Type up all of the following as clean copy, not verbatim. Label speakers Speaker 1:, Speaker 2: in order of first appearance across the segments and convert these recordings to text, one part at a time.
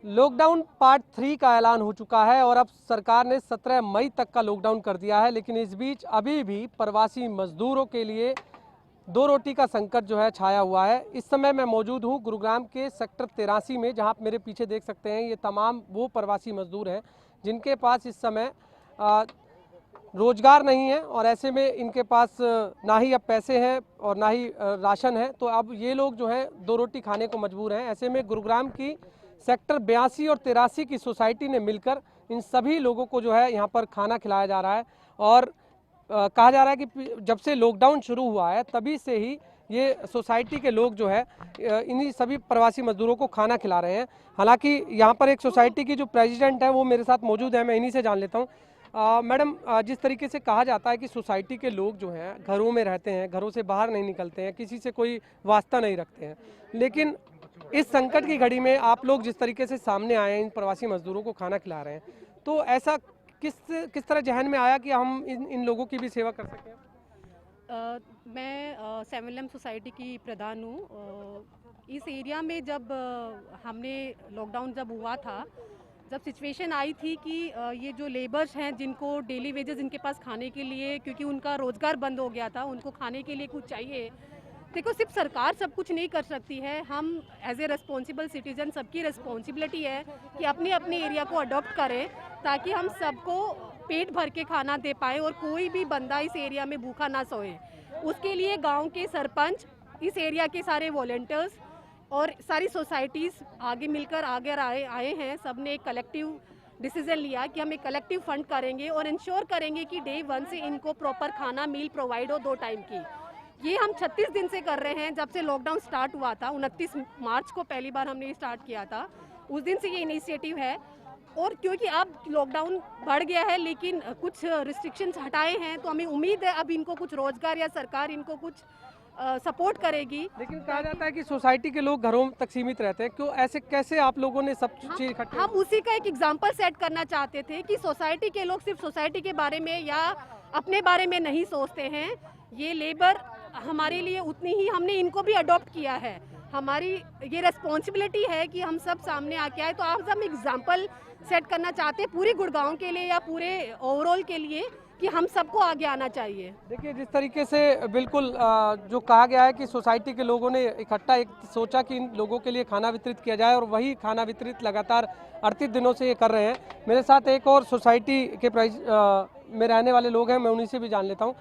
Speaker 1: Lockdown part 3 का ऐलान हो चुका है और अब सरकार ने 17 मई तक का लॉकडाउन कर दिया है। लेकिन इस बीच अभी भी प्रवासी मजदूरों के लिए दो रोटी का संकट जो है छाया हुआ है। इस समय मैं मौजूद हूँ गुरुग्राम के सेक्टर 83 में, जहाँ आप मेरे पीछे देख सकते हैं। ये तमाम वो प्रवासी मजदूर हैं जिनके पास इस समय रोजगार नहीं है और ऐसे में इनके पास ना ही अब पैसे हैं और ना ही राशन है। तो अब ये लोग जो है दो रोटी खाने को मजबूर हैं। ऐसे में गुरुग्राम की सेक्टर 82 और 83 की सोसाइटी ने मिलकर इन सभी लोगों को जो है यहाँ पर खाना खिलाया जा रहा है। और कहा जा रहा है कि जब से लॉकडाउन शुरू हुआ है तभी से ही ये सोसाइटी के लोग जो है इन्हीं सभी प्रवासी मजदूरों को खाना खिला रहे हैं। हालांकि यहाँ पर एक सोसाइटी की जो प्रेसिडेंट है वो मेरे साथ मौजूद है, मैं इन्हीं से जान लेता हूँ। मैडम, जिस तरीके से कहा जाता है कि सोसाइटी के लोग जो हैं घरों में रहते हैं, घरों से बाहर नहीं निकलते हैं, किसी से कोई वास्ता नहीं रखते हैं, लेकिन इस संकट की घड़ी में आप लोग जिस तरीके से सामने आए हैं, इन प्रवासी मजदूरों को खाना खिला रहे हैं, तो ऐसा किस तरह जहन में आया कि हम इन लोगों की भी सेवा कर सकें?
Speaker 2: मैं सेवन सोसाइटी की प्रधान हूँ। इस एरिया में जब हमने लॉकडाउन जब हुआ था, जब सिचुएशन आई थी कि ये जो लेबर्स हैं जिनको डेली वेजेस इनके पास खाने के लिए, क्योंकि उनका रोज़गार बंद हो गया था, उनको खाने के लिए कुछ चाहिए। देखो, सिर्फ सरकार सब कुछ नहीं कर सकती है। हम एज ए रिस्पॉन्सिबल सिटीजन, सबकी रिस्पॉन्सिबिलिटी है कि अपने अपने एरिया को अडॉप्ट करें ताकि हम सबको पेट भर के खाना दे पाए और कोई भी बंदा इस एरिया में भूखा ना सोए। उसके लिए गांव के सरपंच, इस एरिया के सारे वॉलंटियर्स और सारी सोसाइटीज़ आगे मिलकर आए हैं। सब ने एक कलेक्टिव डिसीजन लिया कि हम एक कलेक्टिव फंड करेंगे और इंश्योर करेंगे कि डे 1 से इनको प्रॉपर खाना मील प्रोवाइड हो 2 टाइम की। ये हम 36 दिन से कर रहे हैं, जब से लॉकडाउन स्टार्ट हुआ था। 29 मार्च को पहली बार हमने स्टार्ट किया था, उस दिन से ये इनिशिएटिव है। और क्योंकि अब लॉकडाउन बढ़ गया है लेकिन कुछ रिस्ट्रिक्शंस हटाए हैं, तो हमें उम्मीद है अब इनको कुछ रोजगार या सरकार इनको कुछ सपोर्ट करेगी।
Speaker 1: लेकिन कहा जाता है कि सोसाइटी के लोग घरों तक सीमित रहते हैं, क्यों ऐसे कैसे आप लोगों ने सब चीज इकट्ठे?
Speaker 2: हम उसी का एक एग्जाम्पल सेट करना चाहते थे कि सोसाइटी के लोग सिर्फ सोसाइटी के बारे में या अपने बारे में नहीं सोचते हैं। ये लेबर हमारे लिए उतनी ही, हमने इनको भी अडॉप्ट किया है। हमारी ये रिस्पॉन्सिबिलिटी है कि हम सब सामने आके आए। तो आप हम एग्जाम्पल सेट करना चाहते हैं पूरे गुड़गांव के लिए या पूरे ओवरऑल के लिए कि हम सबको आगे आना चाहिए।
Speaker 1: देखिए, जिस तरीके से बिल्कुल जो कहा गया है कि सोसाइटी के लोगों ने इकट्ठा एक सोचा कि इन लोगों के लिए खाना वितरित किया जाए और वही खाना वितरित लगातार 38 दिनों से ये कर रहे हैं। मेरे साथ एक और सोसाइटी के में रहने वाले लोग हैं, मैं उन्हीं से भी जान लेता हूँ।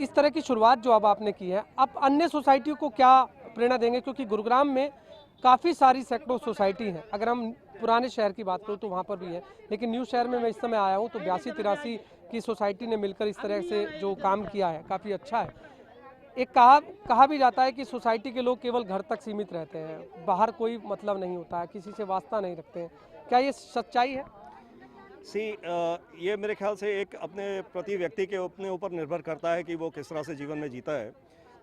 Speaker 1: इस तरह की शुरुआत जो अब आपने की है, अब अन्य सोसाइटियों को क्या प्रेरणा देंगे? क्योंकि गुरुग्राम में काफ़ी सारी सैकड़ों सोसाइटी हैं। अगर हम पुराने शहर की बात करूँ तो वहाँ पर भी है, लेकिन न्यू शहर में मैं इस समय आया हूँ तो 82-83 की सोसाइटी ने मिलकर इस तरह से जो काम किया है काफ़ी अच्छा है। एक कहा भी जाता है कि सोसाइटी के लोग केवल घर तक सीमित रहते हैं, बाहर कोई मतलब नहीं होता है, किसी से वास्ता नहीं रखते हैं। क्या ये सच्चाई है?
Speaker 3: ये मेरे ख्याल से एक अपने प्रति व्यक्ति के अपने ऊपर निर्भर करता है कि वो किस तरह से जीवन में जीता है।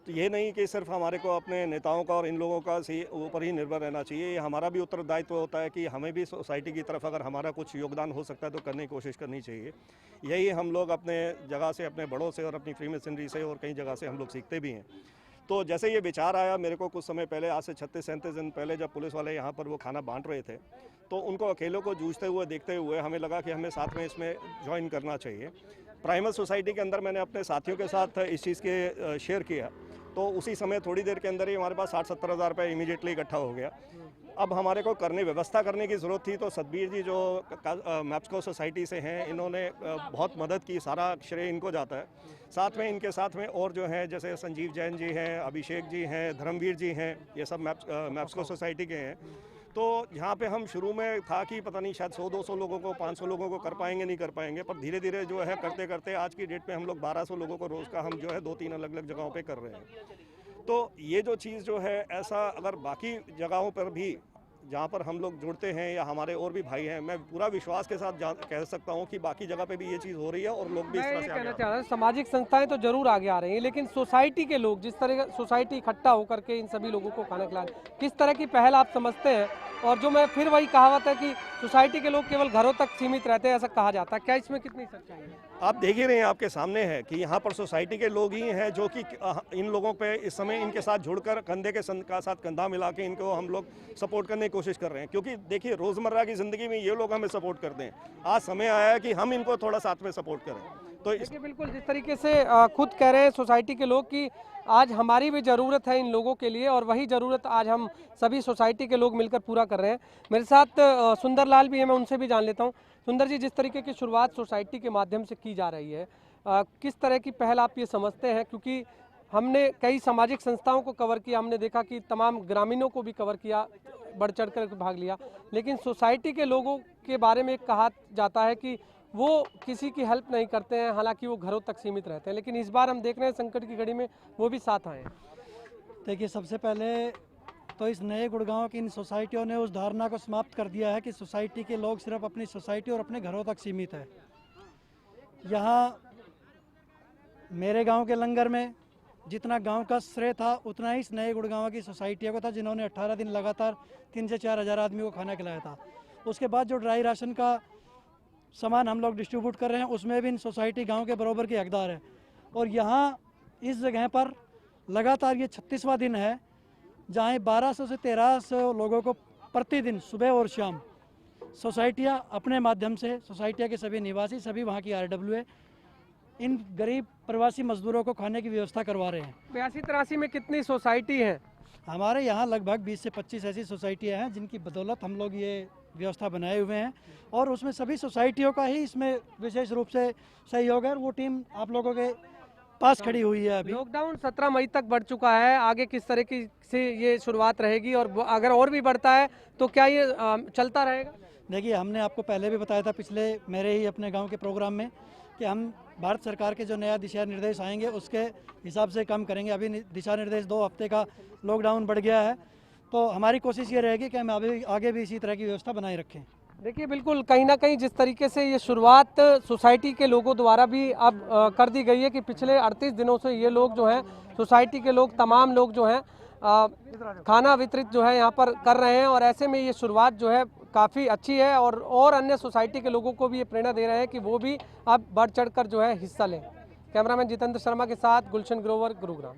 Speaker 3: तो ये नहीं कि सिर्फ हमारे को अपने नेताओं का और इन लोगों का ऊपर ही निर्भर रहना चाहिए। ये हमारा भी उत्तरदायित्व होता है कि हमें भी सोसाइटी की तरफ अगर हमारा कुछ योगदान हो सकता है तो करने की कोशिश करनी चाहिए। यही हम लोग अपने जगह से, अपने बड़ों से और अपनी फ्री मशीनरी से और कई जगह से हम लोग सीखते भी हैं। तो जैसे ये विचार आया मेरे को कुछ समय पहले, आज से 36-37 दिन पहले, जब पुलिस वाले यहाँ पर वो खाना बांट रहे थे, तो उनको अकेलों को जूझते हुए देखते हुए हमें लगा कि हमें साथ में इसमें ज्वाइन करना चाहिए। प्राइमल सोसाइटी के अंदर मैंने अपने साथियों के साथ इस चीज़ के शेयर किया, तो उसी समय थोड़ी देर के अंदर ही हमारे पास 60-70 हज़ार रुपये इमीडिएटली इकट्ठा हो गया। अब हमारे को व्यवस्था करने की ज़रूरत थी, तो सतबीर जी जो मैप्सको सोसाइटी से हैं, इन्होंने बहुत मदद की, सारा श्रेय इनको जाता है। साथ में इनके साथ में और जो हैं, जैसे संजीव जैन जी हैं, अभिषेक जी हैं, धर्मवीर जी हैं, ये सब मैप्सको सोसाइटी के हैं। तो यहाँ पे हम शुरू में था कि पता नहीं शायद 100-200 लोगों को, 500 लोगों को कर पाएंगे नहीं कर पाएंगे, पर धीरे धीरे जो है करते करते आज की डेट में हम लोग 1200 लोगों को रोज़ का हम जो है 2-3 अलग अलग जगहों पे कर रहे हैं। तो ये जो चीज़ जो है, ऐसा अगर बाकी जगहों पर भी जहाँ पर हम लोग जुड़ते हैं या हमारे और भी भाई हैं, मैं पूरा विश्वास के साथ कह सकता हूँ कि बाकी जगह पे भी ये चीज़ हो रही है और लोग भी इस तरह से
Speaker 1: कहना चाह रहा हूँ, सामाजिक संस्थाएं तो जरूर आगे आ रही हैं, लेकिन सोसाइटी के लोग, जिस तरह सोसाइटी इकट्ठा होकर के इन सभी लोगों को खाना खिला रहे हैं, किस तरह की पहल आप समझते हैं और जो मैं फिर वही कहावत है कि सोसाइटी के लोग केवल घरों तक सीमित रहते हैं, ऐसा कहा जाता है, क्या इसमें कितनी सच्चाई है?
Speaker 3: आप देख ही रहे हैं, आपके सामने है कि यहाँ पर सोसाइटी के लोग ही हैं जो कि इन लोगों पे इस समय इनके साथ जुड़कर कंधे के साथ कंधा मिला के इनको हम लोग सपोर्ट करने की कोशिश कर रहे हैं। क्योंकि देखिए, रोज़मर्रा की ज़िंदगी में ये लोग हमें सपोर्ट करते हैं, आज समय आया है कि हम इनको थोड़ा साथ में सपोर्ट करें। तो
Speaker 1: देखिए बिल्कुल, जिस तरीके से खुद कह रहे हैं सोसाइटी के लोग कि आज हमारी भी ज़रूरत है इन लोगों के लिए, और वही ज़रूरत आज हम सभी सोसाइटी के लोग मिलकर पूरा कर रहे हैं। मेरे साथ सुंदरलाल भी है, मैं उनसे भी जान लेता हूं। सुंदर जी, जिस तरीके की शुरुआत सोसाइटी के माध्यम से की जा रही है, किस तरह की पहल आप ये समझते हैं? क्योंकि हमने कई सामाजिक संस्थाओं को कवर किया, हमने देखा कि तमाम ग्रामीणों को भी कवर किया, बढ़ चढ़ कर भाग लिया, लेकिन सोसाइटी के लोगों के बारे में कहा जाता है कि वो किसी की हेल्प नहीं करते हैं, हालांकि वो घरों तक सीमित रहते हैं। लेकिन इस बार हम देख रहे हैं संकट की घड़ी में वो भी साथ आए हैं।
Speaker 4: देखिए, सबसे पहले तो इस नए गुड़गांव की इन सोसाइटियों ने उस धारणा को समाप्त कर दिया है कि सोसाइटी के लोग सिर्फ अपनी सोसाइटी और अपने घरों तक सीमित है। यहाँ मेरे गांव के लंगर में जितना गांव का श्रेय था, उतना ही इस नए गुड़गांव की सोसाइटियों को था, जिन्होंने 18 दिन लगातार 3 से 4 हज़ार आदमी को खाना खिलाया था। उसके बाद जो ड्राई राशन का सामान हम लोग डिस्ट्रीब्यूट कर रहे हैं, उसमें भी इन सोसाइटी गांव के बराबर की हकदार है। और यहाँ इस जगह पर लगातार ये 36वां दिन है जहाँ 1200 से 1300 लोगों को प्रतिदिन सुबह और शाम सोसाइटियाँ अपने माध्यम से, सोसाइटियाँ के सभी निवासी, सभी वहाँ की RWA इन गरीब प्रवासी मजदूरों को खाने की व्यवस्था करवा रहे हैं।
Speaker 1: 82-83 में कितनी सोसाइटी है?
Speaker 4: हमारे यहाँ लगभग 20 से 25 ऐसी सोसाइटियाँ हैं जिनकी बदौलत हम लोग ये व्यवस्था बनाए हुए हैं, और उसमें सभी सोसाइटियों का ही इसमें विशेष रूप से सहयोग है। वो टीम आप लोगों के पास खड़ी हुई है। अभी
Speaker 1: लॉकडाउन 17 मई तक बढ़ चुका है, आगे किस तरह की से ये शुरुआत रहेगी, और अगर और भी बढ़ता है तो क्या ये चलता रहेगा?
Speaker 4: देखिए, हमने आपको पहले भी बताया था पिछले मेरे ही अपने गांव के प्रोग्राम में कि हम भारत सरकार के जो नया दिशा निर्देश आएंगे उसके हिसाब से काम करेंगे। अभी दिशा निर्देश 2 हफ्ते का लॉकडाउन बढ़ गया है, तो हमारी कोशिश ये रहेगी कि हम आगे भी इसी तरह की व्यवस्था बनाए रखें।
Speaker 1: देखिए बिल्कुल, कहीं ना कहीं जिस तरीके से ये शुरुआत सोसाइटी के लोगों द्वारा भी अब कर दी गई है कि पिछले 38 दिनों से ये लोग जो हैं, सोसाइटी के लोग, तमाम लोग जो हैं खाना वितरित जो है यहाँ पर कर रहे हैं, और ऐसे में ये शुरुआत जो है काफ़ी अच्छी है, और अन्य सोसाइटी के लोगों को भी ये प्रेरणा दे रहे हैं कि वो भी अब बढ़ चढ़ कर जो है हिस्सा लें। कैमरामैन जितेंद्र शर्मा के साथ गुलशन ग्रोवर, गुरुग्राम।